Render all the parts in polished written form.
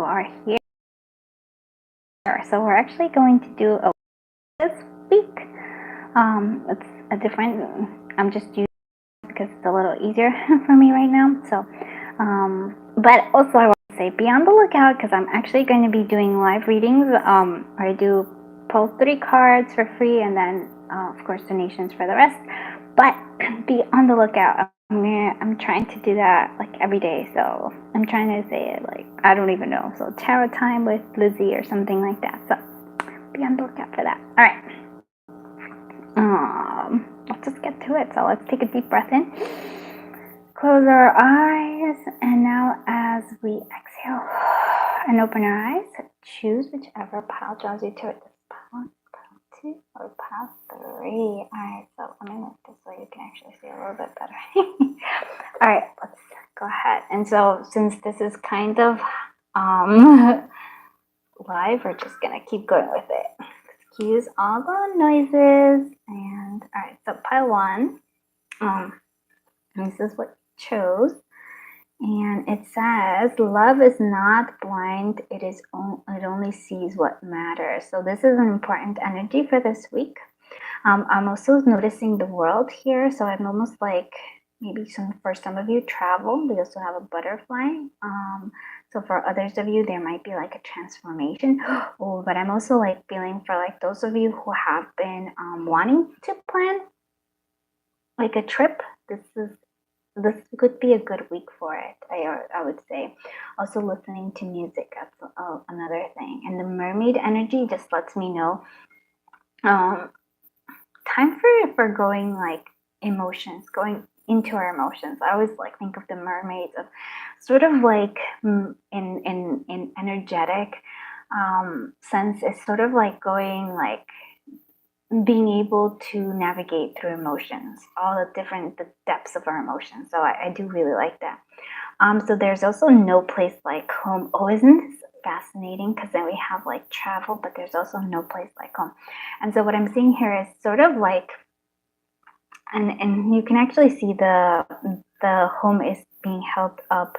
you are here. So we're actually going to do a this week. It's a different. I'm just using it because it's a little easier for me right now. So, but also I want to say be on the lookout because I'm actually going to be doing live readings. I do pull 3 cards for free, and then of course donations for the rest. But be on the lookout. I'm trying to do that like every day, so I'm trying to say it like I don't even know. So tarot time with Lizzie or something like that. So be on the lookout for that. All right. Let's just get to it. So let's take a deep breath in, close our eyes, and now as we exhale and open our eyes, choose whichever pile draws you to it. This pile 2 or pile 3. All right, so let me move this so you can actually see a little bit better. All right, let's go ahead. And so since this is kind of live, we're just gonna keep going with it. Excuse all the noises. And all right, so pile 1. This is what you chose. And it says, love is not blind, it only sees what matters. So this is an important energy for this week. I'm also noticing the world here. So I'm almost like maybe for some of you travel. We also have a butterfly. So for others of you, there might be like a transformation. Oh, but I'm also like feeling for like those of you who have been wanting to plan like a trip. This could be a good week for it, I would say. Also listening to music, that's another thing. And the mermaid energy just lets me know time for going like emotions, going into our emotions. I always like think of the mermaids of sort of like in energetic sense. It's sort of like going like being able to navigate through emotions, all the depths of our emotions. So I do really like that. So there's also no place like home. Oh, isn't this fascinating? Because then we have like travel, but there's also no place like home. And so what I'm seeing here is sort of like, and you can actually see the home is being held up,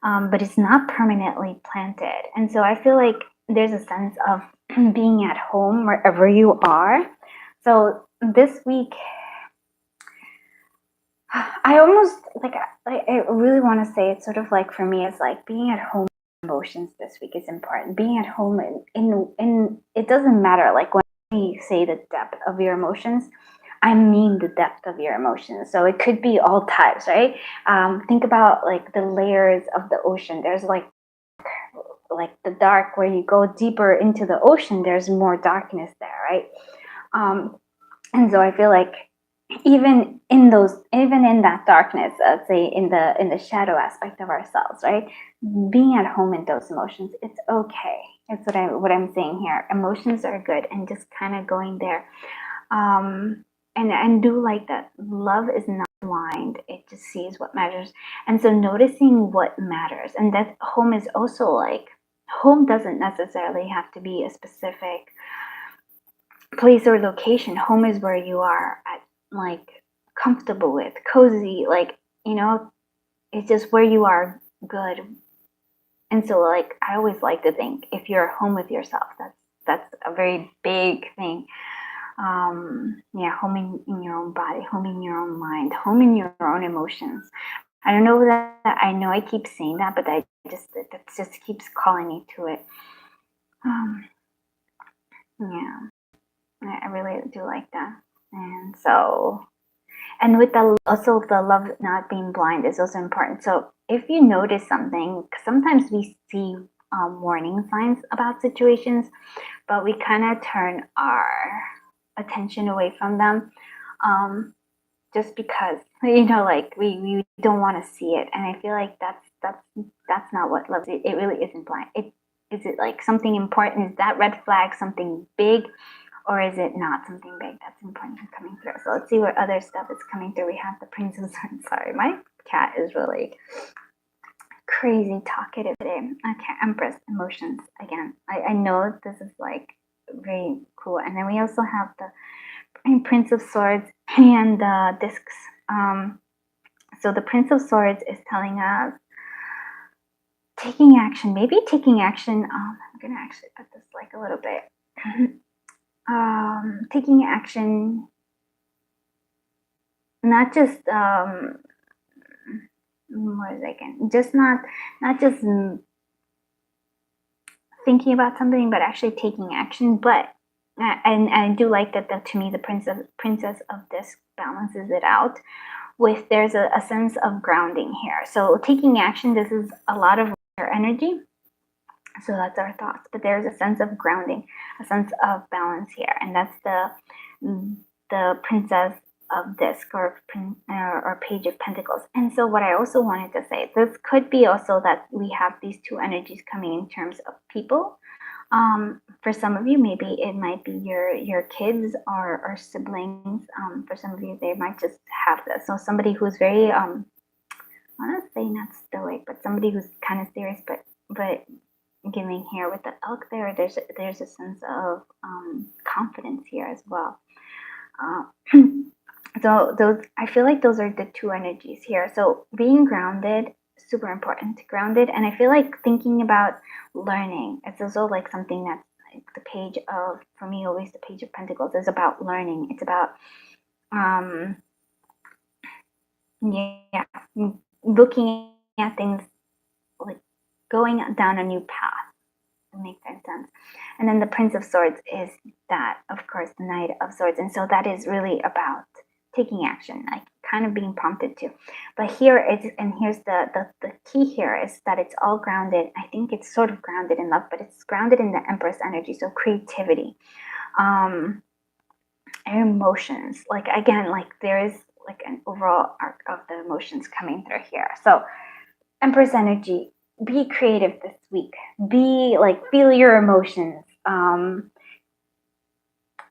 but it's not permanently planted. And so I feel like there's a sense of being at home wherever you are. So this week, I almost like I really want to say it's sort of like for me, it's like being at home. Emotions this week is important. Being at home in it doesn't matter. Like when we say the depth of your emotions, I mean the depth of your emotions. So it could be all types, right? Think about like the layers of the ocean. There's like the dark where you go deeper into the ocean. There's more darkness there, right? And so I feel like even in that darkness, let's say in the shadow aspect of ourselves, right? Being at home in those emotions, it's okay. It's what I'm saying here. Emotions are good, and just kind of going there. And do like that. Love is not blind. It just sees what matters. And so noticing what matters. And that home is also like, home doesn't necessarily have to be a specific place or location. Home is where you are at, like, comfortable with, cozy, like, it's just where you are good. And so like I always like to think if you're home with yourself, that's a very big thing. Homing in your own body, homing your own mind, homing your own emotions. I don't know that I know I keep saying that, but that just keeps calling me to it. I really do like that. And so, and with also the love not being blind is also important. So if you notice something, sometimes we see warning signs about situations, but we kind of turn our attention away from them, just because like we don't want to see it. And I feel like that's not what love is. It really isn't blind. Is it like something important? Is that red flag something big, or is it not something big that's important coming through? So let's see what other stuff is coming through. We have the Prince of Swords. Sorry, my cat is really crazy talkative today. Okay, Empress, emotions again. I know this is like very cool. And then we also have the Prince of Swords and the discs. So the Prince of Swords is telling us taking action, maybe taking action. I'm gonna actually put this like a little bit. Taking action, not just what is it again? Just not just thinking about something, but actually taking action. But and I do like that. To me, the princess of this balances it out. With there's a sense of grounding here. So taking action, this is a lot of energy. So that's our thoughts, but there's a sense of grounding, a sense of balance here, and that's the princess of disc or page of pentacles. And so what I also wanted to say, this could be also that we have these two energies coming in terms of people. For some of you, maybe it might be your kids or siblings. For some of you, they might just have this. So somebody who's very I want to say not stoic, but somebody who's kind of serious, but giving here with the elk there's a sense of confidence here as well. So those, I feel like those are the two energies here. So being grounded, super important, grounded. And I feel like thinking about learning, it's also like something that's like the page of, for me always the page of pentacles is about learning. It's about looking at things, like going down a new path. Make that sense. And then the Prince of Swords is that, of course, the Knight of Swords. And so that is really about taking action, like kind of being prompted to. But here it's, and here's the key here is that it's all grounded. I think it's sort of grounded in love, but it's grounded in the Empress energy. So creativity, emotions, like again, like there is like an overall arc of the emotions coming through here. So Empress energy, be creative this week. Be like, feel your emotions.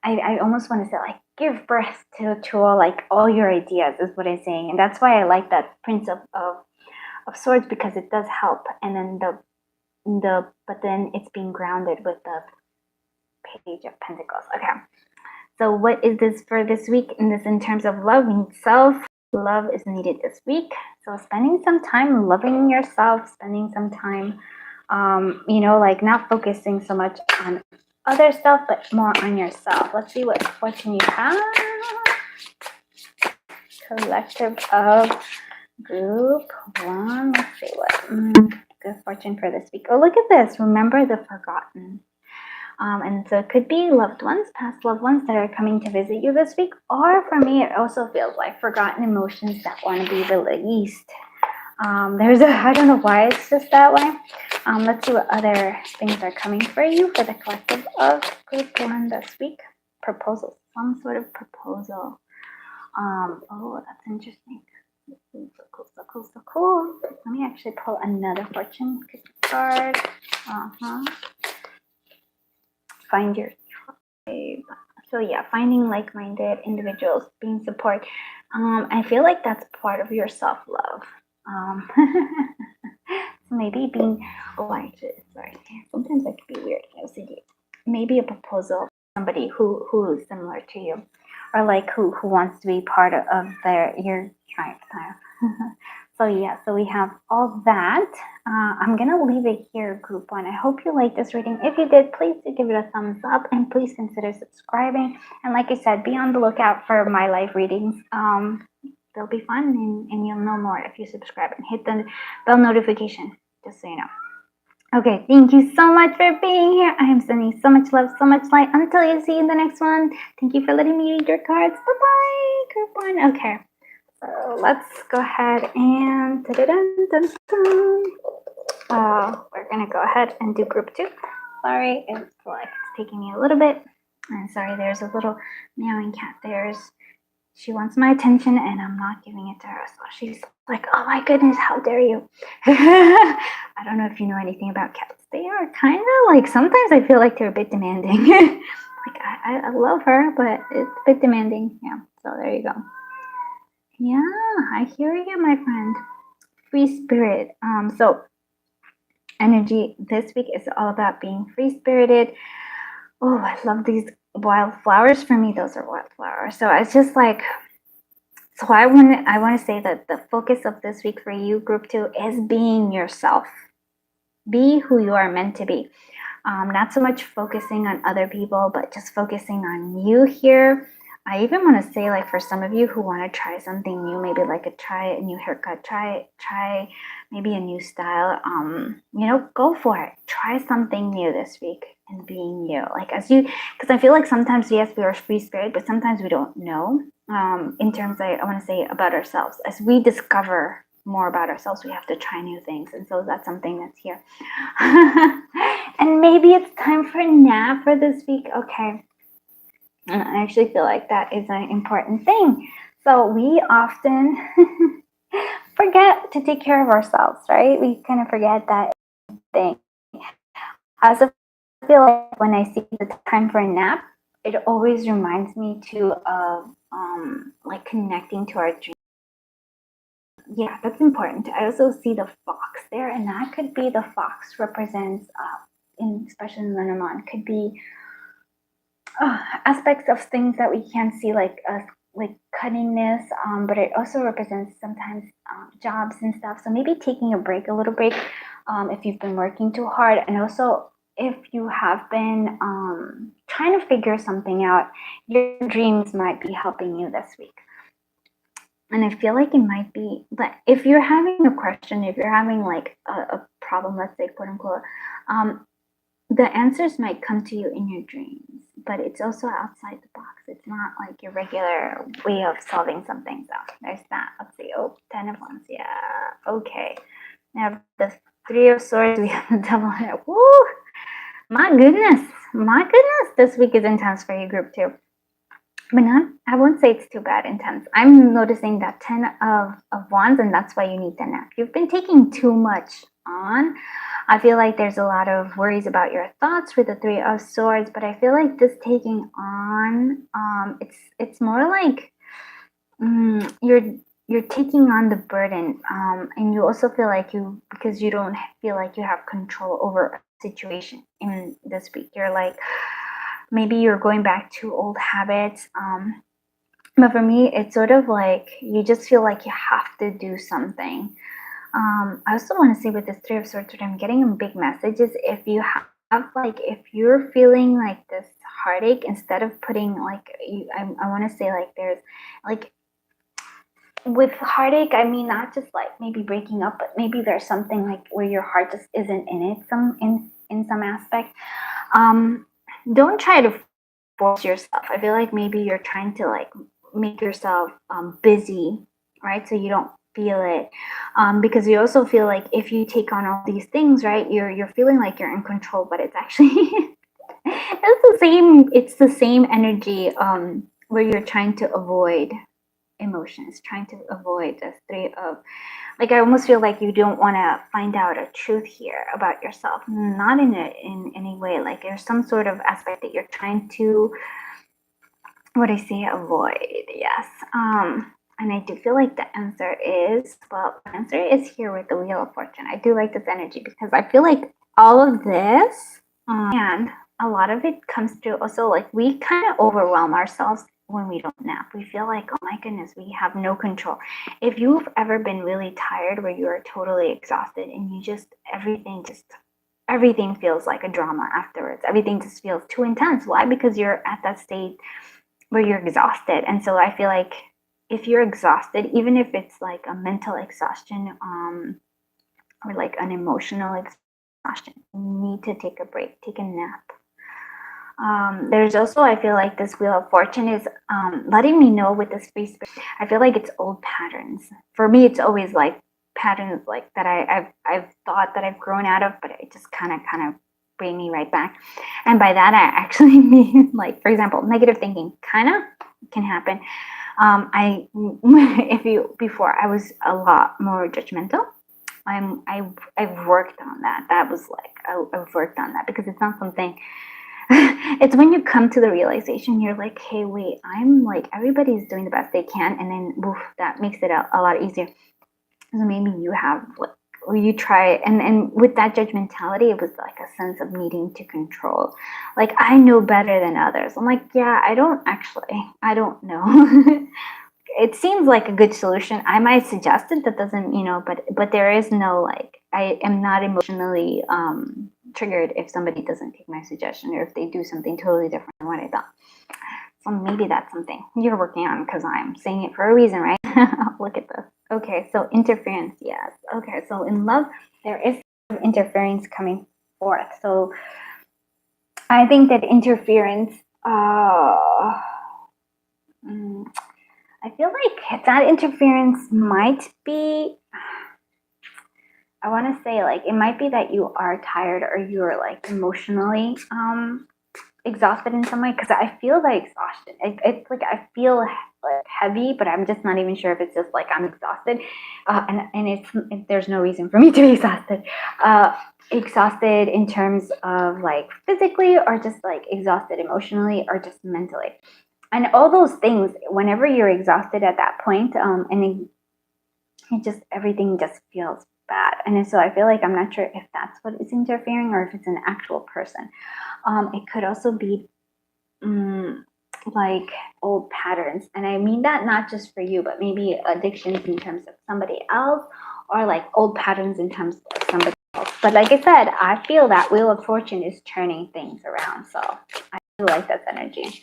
I almost want to say like give birth to all, like all your ideas is what I'm saying. And that's why I like that Prince of Swords, because it does help. And then but then it's being grounded with the Page of Pentacles. Okay. So what is this for this week in terms of loving self? Love is needed this week. So spending some time loving yourself, spending some time, like not focusing so much on other stuff, but more on yourself. Let's see what fortune you have. Collective of group one. Let's see what good fortune for this week. Oh, look at this. Remember the forgotten. And so it could be loved ones, past loved ones that are coming to visit you this week. Or for me, it also feels like forgotten emotions that want to be released. I don't know why it's just that way. Let's see what other things are coming for you for the collective of group one this week. Proposal, some sort of proposal. Oh, that's interesting. So cool. Let me actually pull another fortune card. Find your tribe. So yeah, finding like-minded individuals, being support. I feel like that's part of your self-love. So maybe being, sorry, sometimes I could be weird. OCD. Maybe a proposal from somebody who is similar to you, or like who wants to be part of your tribe. So yeah, so we have all that. I'm gonna leave it here, group one. I hope you liked this reading. If you did, please do give it a thumbs up and please consider subscribing. And like I said, be on the lookout for my live readings. They'll be fun and you'll know more if you subscribe and hit the bell notification, just so you know. Okay, thank you so much for being here. I am sending so much love, so much light. Until you see you in the next one. Thank you for letting me read your cards. Bye-bye, group one. Okay. So let's go ahead and we're gonna go ahead and do group two. Sorry, it's taking me a little bit. And sorry, there's a little meowing cat. She wants my attention and I'm not giving it to her. So she's like, oh my goodness, how dare you? I don't know if you know anything about cats. They are kind of like, sometimes I feel like they're a bit demanding. Like I love her, but it's a bit demanding. Yeah, so there you go. Yeah, I hear you, my friend. Free spirit. So energy this week is all about being free-spirited. Oh, I love these wildflowers. For me, those are wildflowers. So it's just like, so I want to say that the focus of this week for you, group two, is being yourself. Be who you are meant to be. Not so much focusing on other people, but just focusing on you here. I even want to say, like, for some of you who want to try something new, maybe like try a new haircut, try maybe a new style. Go for it. Try something new this week and being you. Like, because I feel like sometimes, yes, we are free spirit, but sometimes we don't know. In terms, I want to say about ourselves, as we discover more about ourselves, we have to try new things, and so that's something that's here. And maybe it's time for a nap for this week. Okay. And I actually feel like that is an important thing. So we often forget to take care of ourselves, right? We kind of forget that thing. I also feel like when I see the time for a nap, it always reminds me too of like connecting to our dreams. Yeah, that's important. I also see the fox there, and that could be the fox represents, especially in Lenormand, could be aspects of things that we can see, like cunningness, but it also represents sometimes jobs and stuff. So maybe taking a little break, if you've been working too hard, and also if you have been trying to figure something out, your dreams might be helping you this week. And I feel like it might be, but if you're having a question, if you're having like a problem, let's say, quote unquote, the answers might come to you in your dreams, but it's also outside the box. It's not like your regular way of solving something. So there's that. Let's see. Oh, 10 of Wands. Yeah. Okay. We have the 3 of Swords. We have the Devil here. Woo! My goodness. My goodness. This week is intense for you, group 2. But I won't say it's too bad intense. I'm noticing that 10 of Wands, and that's why you need the nap. You've been taking too much on. I feel like there's a lot of worries about your thoughts with the 3 of Swords, but I feel like this taking on, it's more like you're taking on the burden, and you also feel like because you don't feel like you have control over a situation in this week. You're like, maybe you're going back to old habits. But for me, it's sort of like you just feel like you have to do something. I also want to say with this 3 of Swords, what I'm getting in big messages, if you if you're feeling like this heartache, instead of putting like, I want to say like there's like, with heartache, I mean, not just like maybe breaking up, but maybe there's something like where your heart just isn't in it, in some aspect. Don't try to force yourself. I feel like maybe you're trying to like make yourself busy, right? So you don't feel it, because you also feel like if you take on all these things, right, you're feeling like you're in control, but it's actually it's the same energy, where you're trying to avoid emotions, trying to avoid the 3 of, like, I almost feel like you don't want to find out a truth here about yourself, not in any way. Like there's some sort of aspect that you're trying to, what I say, avoid. Yes. And I do feel like the answer is here with the Wheel of Fortune. I do like this energy because I feel like all of this, and a lot of it comes through also, like, we kind of overwhelm ourselves when we don't nap. We feel like, oh my goodness, we have no control. If you've ever been really tired, where you are totally exhausted and you just, everything feels like a drama afterwards. Everything just feels too intense. Why? Because you're at that state where you're exhausted. And so I feel like if you're exhausted, even if it's like a mental exhaustion, or like an emotional exhaustion, you need to take a break, take a nap. There's also, I feel like this Wheel of Fortune is letting me know with this free spirit, I feel like it's old patterns. For me, it's always like patterns like that I've thought that I've grown out of, but it just kind of bring me right back. And by that, I actually mean, like, for example, negative thinking kind of can happen. Before I was a lot more judgmental. I've worked on that. That was like, I've worked on that, because it's not something, it's when you come to the realization, you're like, hey, wait, I'm like, everybody's doing the best they can. And then that makes it a lot easier. So maybe you have, like, or you try, and with that judgmentality, it was like a sense of needing to control. Like, I know better than others. I'm like, yeah, I don't know. It seems like a good solution. I might suggest it. That doesn't, but there is no like I am not emotionally triggered if somebody doesn't take my suggestion or if they do something totally different than what I thought. So maybe that's something you're working on because I'm saying it for a reason, right? Look at this. Okay, so interference, yes. Okay, so in love, there is interference coming forth. So I think that interference, I feel like that interference might be, I want to say like, it might be that you are tired or you're like emotionally exhausted in some way, because I feel like exhaustion. It's like I feel like heavy, but I'm just not even sure if it's just like I'm exhausted, and there's no reason for me to be exhausted. Exhausted in terms of like physically, or just like exhausted emotionally, or just mentally, and all those things. Whenever you're exhausted at that point, it just everything just feels bad, and so I feel like I'm not sure if that's what is interfering or if it's an actual person. It could also be like old patterns. And I mean that not just for you, but maybe addictions in terms of somebody else, or like old patterns in terms of somebody else. But like I said, I feel that Wheel of Fortune is turning things around. So I do like that energy.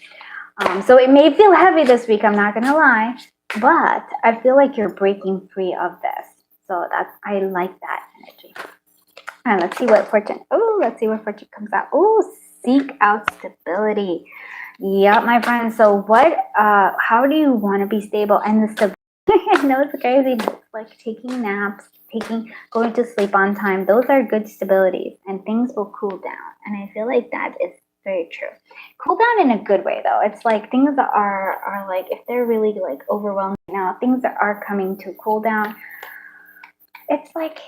So it may feel heavy this week, I'm not going to lie, but I feel like you're breaking free of this. So I like that energy. And let's see what fortune. Oh, let's see what fortune comes out. Oh, seek out stability. Yep, my friend. So how do you want to be stable? And the stability, I know it's crazy, but it's like taking naps, going to sleep on time. Those are good stabilities, and things will cool down. And I feel like that is very true. Cool down in a good way, though. It's like things are like, if they're really like overwhelming now, things are coming to cool down. It's like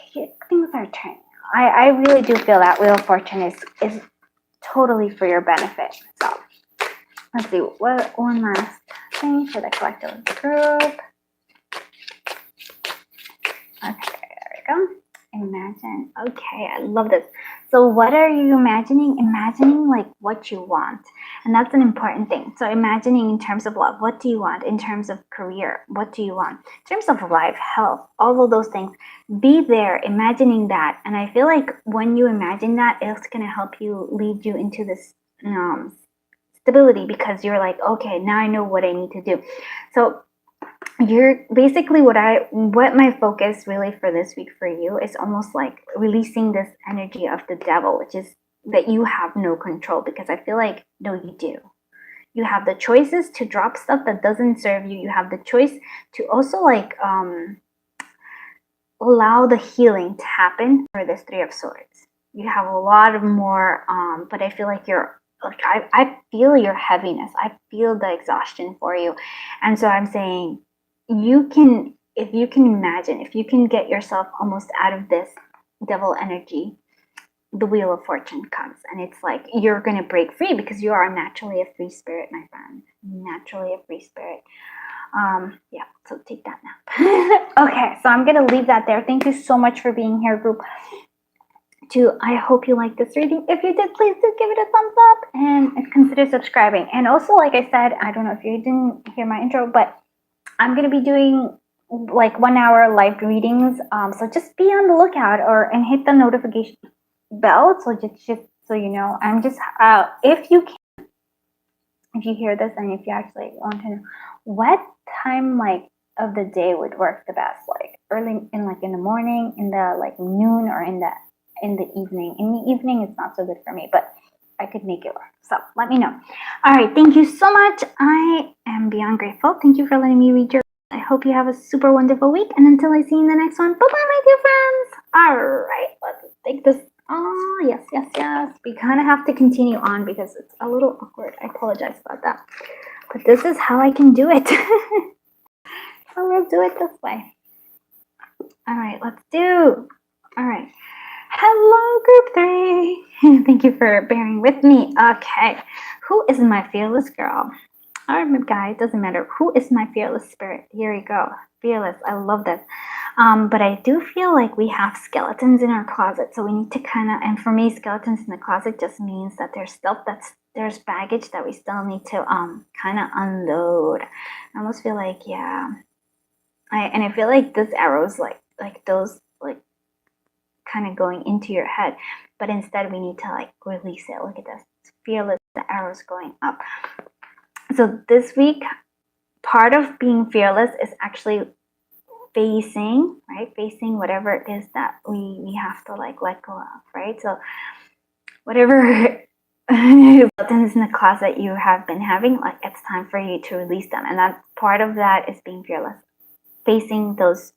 things are turning. I really do feel that Wheel of Fortune is totally for your benefit. So let's see, what one last thing for the collective group. Okay, there we go. Imagine. Okay, I love this. So what are you imagining? Imagining like what you want. And that's an important thing. So imagining in terms of love, what do you want? In terms of career, what do you want? In terms of life, health, all of those things. Be there, imagining that. And I feel like when you imagine that, it's going to help you lead you into this stability, because you're like, okay, now I know what I need to do. So you're basically what my focus really for this week for you is almost like releasing this energy of the devil, which is that you have no control, because I feel like, no, you do. You have the choices to drop stuff that doesn't serve you. You have the choice to also like allow the healing to happen for this Three of Swords. You have a lot of more, but I feel like I feel your heaviness. I feel the exhaustion for you. And so I'm saying, if you can imagine, if you can get yourself almost out of this devil energy, the Wheel of Fortune comes, and it's like you're going to break free, because you are naturally a free spirit, my friend. Naturally a free spirit. Yeah, so take that nap. Okay, so I'm going to leave that there. Thank you so much for being here, group 2. I hope you liked this reading. If you did, please do give it a thumbs up and consider subscribing. And also, like I said, I don't know if you didn't hear my intro, but I'm going to be doing like 1-hour live readings. So just be on the lookout, and hit the notification bell. So just so you know, I'm just, if you hear this, and if you actually want to know what time like of the day would work the best, like early in the morning, in the like noon, or in the evening. In the evening, it's not so good for me, but I could make it work. So let me know. All right. Thank you so much. I am beyond grateful. Thank you for letting me read your. I hope you have a super wonderful week. And until I see you in the next one, bye-bye, my dear friends. All right. Let's take this. Oh, yes, yes, yes. We kind of have to continue on because it's a little awkward. I apologize about that. But this is how I can do it. So we'll do it this way. All right. Let's do. All right. Hello, group 3. Thank you for bearing with me. Okay, who is my fearless girl? All right, guy, it doesn't matter. Who is my fearless spirit? Here we go. Fearless. I love this. But I do feel like we have skeletons in our closet, so we need to and for me, skeletons in the closet just means that there's stuff there's baggage that we still need to kind of unload. I almost feel like, yeah. I feel like this arrow's like those like kind of going into your head, but instead we need to like release it. Look at this, it's fearless, the arrows going up. So this week, part of being fearless is actually facing, right? Facing whatever it is that we have to like let go of, right? So whatever buttons in the closet you have been having, like it's time for you to release them. And that part of that is being fearless, facing those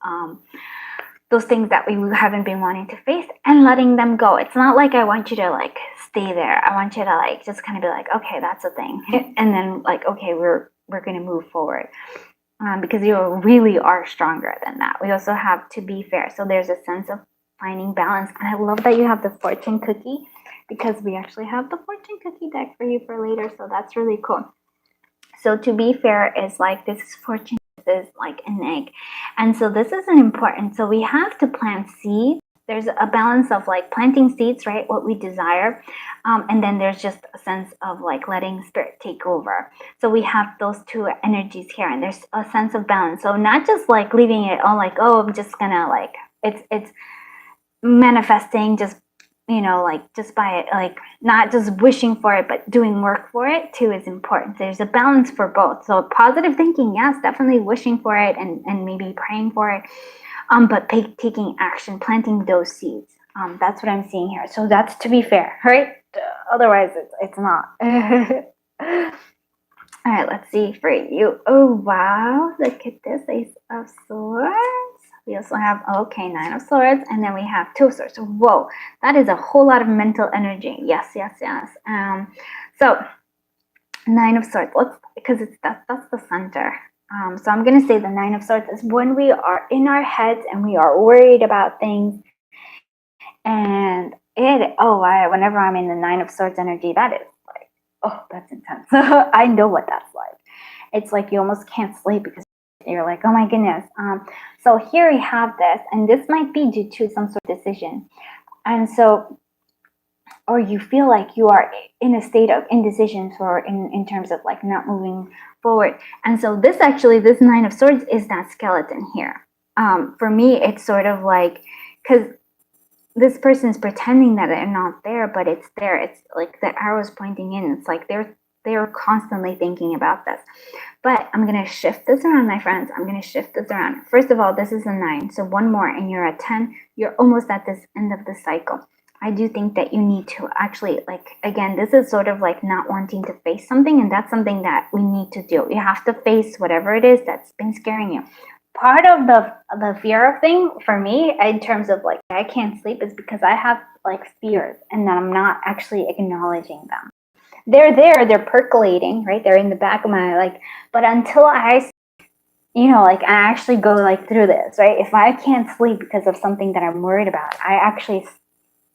things that we haven't been wanting to face and letting them go. It's not like I want you to like stay there. I want you to like just kind of be like, okay, that's a thing, and then like, okay, we're going to move forward. Because you really are stronger than that. We also have to be fair. So there's a sense of finding balance. And I love that you have the fortune cookie, because we actually have the fortune cookie deck for you for later. So that's really cool. So to be fair is like, this is fortune, this is like an egg. And so this is an important, so we have to plant seeds. There's a balance of like planting seeds, right? What we desire. And then there's just a sense of like letting spirit take over. So we have those two energies here, and there's a sense of balance. So not just like leaving it all like, oh, I'm just gonna like, it's manifesting just, you know, like just by it, like not just wishing for it, but doing work for it too is important. There's a balance for both. So positive thinking, yes, definitely wishing for it and maybe praying for it. But taking action, planting those seeds. That's what I'm seeing here. So that's to be fair, right? Otherwise, it's not. All right, let's see for you. Oh, wow. Look at this, Ace of Swords. We also have, okay, Nine of Swords, and then we have Two of Swords. Whoa, that is a whole lot of mental energy. Yes, yes, yes. So Nine of Swords, because that's the center. So I'm going to say the Nine of Swords is when we are in our heads and we are worried about things. And whenever I'm in the Nine of Swords energy, that is like, oh, that's intense. I know what that's like. It's like you almost can't sleep because you're like, oh my goodness. So here we have this, and this might be due to some sort of decision. And so, or you feel like you are in a state of indecision, or in terms of like not moving forward. And so this Nine of Swords is that skeleton here. For me, it's sort of like, because this person is pretending that they're not there, but it's there. It's like the arrow's pointing in. It's like they're constantly thinking about this. But I'm going to shift this around, my friends. I'm going to shift this around. First of all, this is a 9. So one more and you're at 10. You're almost at this end of the cycle. I do think that you need to actually, like, again, this is sort of like not wanting to face something, and that's something that we need to do. You have to face whatever it is that's been scaring you. Part of the fear of thing for me, in terms of like I can't sleep, is because I have like fears and that I'm not actually acknowledging them. They're there, they're percolating, right? They're in the back of my like, but until I, like I actually go like through this, right? If I can't sleep because of something that I'm worried about, I actually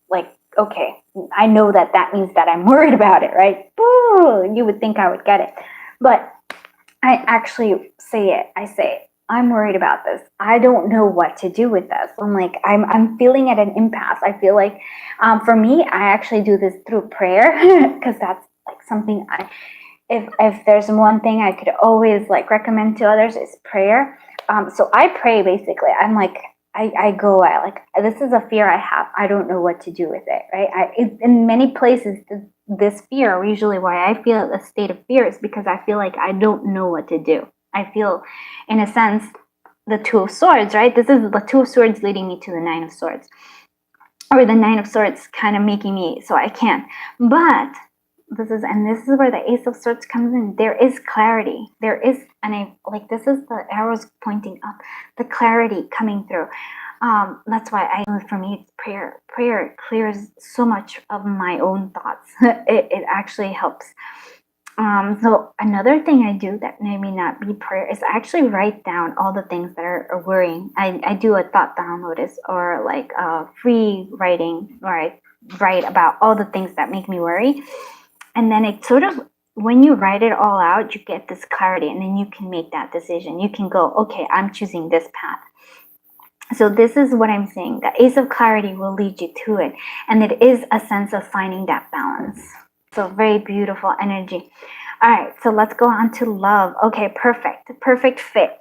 like, okay, I know that means that I'm worried about it, right? Boo, you would think I would get it, but I actually say it. I say, I'm worried about this. I don't know what to do with this. I'm like, I'm feeling at an impasse. I feel like, for me, I actually do this through prayer, because that's like something if there's one thing I could always like recommend to others is prayer. So I pray basically. I'm like, this is a fear I have. I don't know what to do with it, right? In many places, this fear, usually why I feel a state of fear, is because I feel like I don't know what to do. I feel, in a sense, the Two of Swords, right? This is the Two of Swords leading me to the Nine of Swords. Or the Nine of Swords kind of making me so I can't. But this is where the Ace of Swords comes in. There is clarity. There is, this is the arrows pointing up, the clarity coming through. That's why for me, it's prayer. Prayer clears so much of my own thoughts. It actually helps. So another thing I do that may not be prayer is I actually write down all the things that are worrying. I do a thought download, or like free writing, where I write about all the things that make me worry. And then it sort of, when you write it all out, you get this clarity, and then you can make that decision. You can go, okay, I'm choosing this path. So this is what I'm saying. The Ace of Clarity will lead you to it. And it is a sense of finding that balance. So very beautiful energy. All right, so let's go on to love. Okay, perfect. Perfect fit.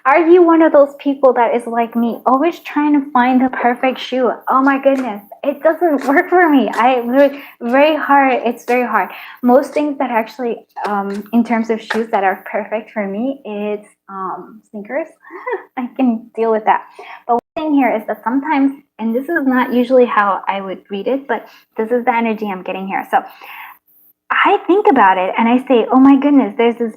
Are you one of those people that is like me, always trying to find the perfect shoe? Oh my goodness, it doesn't work for me. I really, very hard. It's very hard. Most things that actually, in terms of shoes that are perfect for me, it's sneakers. I can deal with that. But one thing here is that sometimes, and this is not usually how I would read it, but this is the energy I'm getting here. So I think about it and I say, oh my goodness, there's this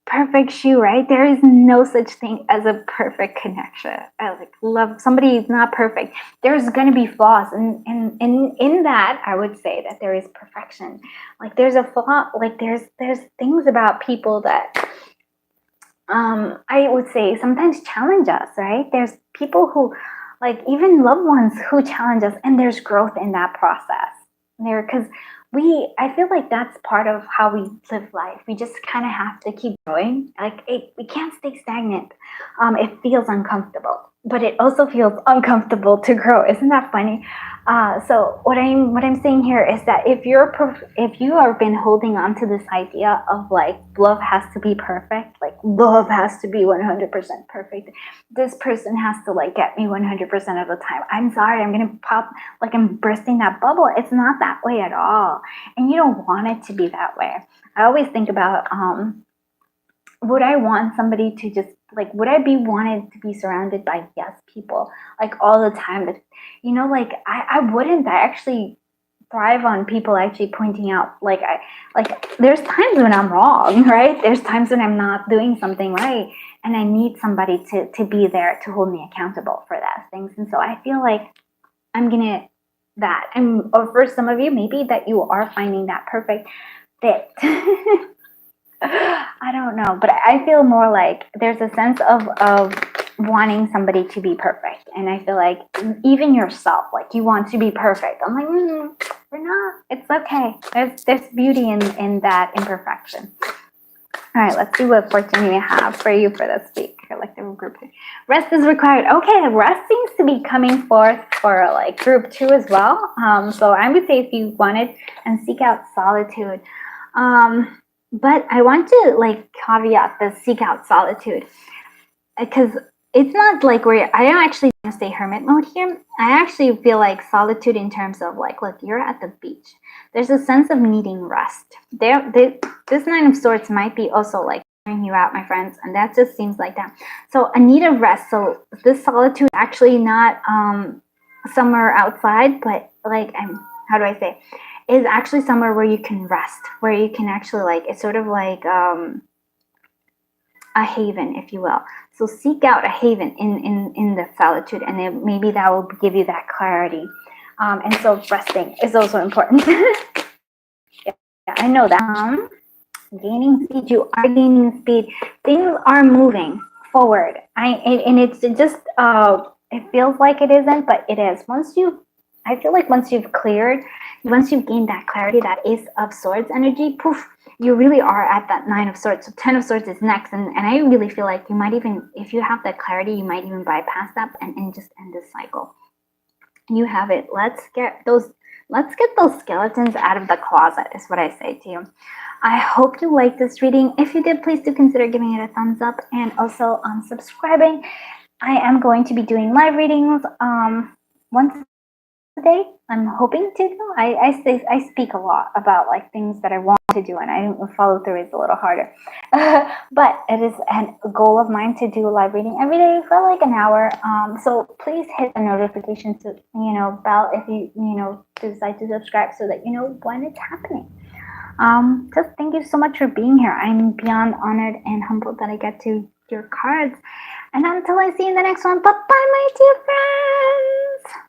perfect shoe, right? There is no such thing as a perfect connection. I like love somebody is not perfect. There's gonna be flaws, and in that, I would say that there is perfection. Like there's a flaw, like there's things about people that I would say sometimes challenge us, right? There's people who, like even loved ones who challenge us, and there's growth in that process. There, because I feel like that's part of how we live life. We just kind of have to keep growing. Like we can't stay stagnant. It feels uncomfortable, but it also feels uncomfortable to grow. Isn't that funny? So what I'm saying here is that if you are been holding on to this idea of like love has to be perfect, like love has to be 100% perfect, this person has to like get me 100% of the time. I'm sorry, I'm gonna pop, like I'm bursting that bubble. It's not that way at all, and you don't want it to be that way. I always think about would I want somebody to just like, would I be wanted to be surrounded by yes people like all the time? That, like I wouldn't. I actually thrive on people actually pointing out, like there's times when I'm wrong, right? There's times when I'm not doing something right, and I need somebody to be there to hold me accountable for that things. And so I feel like I'm gonna that, and or for some of you, maybe that you are finding that perfect fit. I don't know, but I feel more like there's a sense of wanting somebody to be perfect, and I feel like even yourself, like you want to be perfect. I'm like, we're not. It's okay. There's beauty in that imperfection. All right, let's see what fortune we have for you for this week. Collective group. Rest is required. Okay, rest seems to be coming forth for like group 2 as well. So I would say if you wanted and seek out solitude. But I want to like caveat the seek out solitude, because it's not like where I don't actually want to stay hermit mode here. I actually feel like solitude in terms of like, look, you're at the beach. There's a sense of needing rest. This 9 of Swords might be also like wearing you out, my friends, and that just seems like that. So a need of rest. So this solitude actually not somewhere outside, but like how do I say? Is actually somewhere where you can rest, where you can actually like, it's sort of like a haven, if you will. So seek out a haven in the solitude, and then maybe that will give you that clarity. And so resting is also important. Yeah, I know that. Gaining speed, you are gaining speed. Things are moving forward. And it's just it feels like it isn't, but it is. I feel like once you've gained that clarity, that Ace of Swords energy, poof, you really are at that 9 of Swords. So 10 of Swords is next, and I really feel like you might even, if you have that clarity, you might even bypass that and just end this cycle. You have it. Let's get those skeletons out of the closet, is what I say to you. I hope you liked this reading. If you did, please do consider giving it a thumbs up, and also subscribing. I am going to be doing live readings once a day. I'm hoping to do. I speak a lot about like things that I want to do, and I follow through is a little harder. But it is a goal of mine to do a live reading every day for like an hour. So please hit the notification bell if you decide to subscribe, so that you know when it's happening. Just thank you so much for being here. I'm beyond honored and humbled that I get to your cards. And until I see you in the next one, bye bye, my dear friends.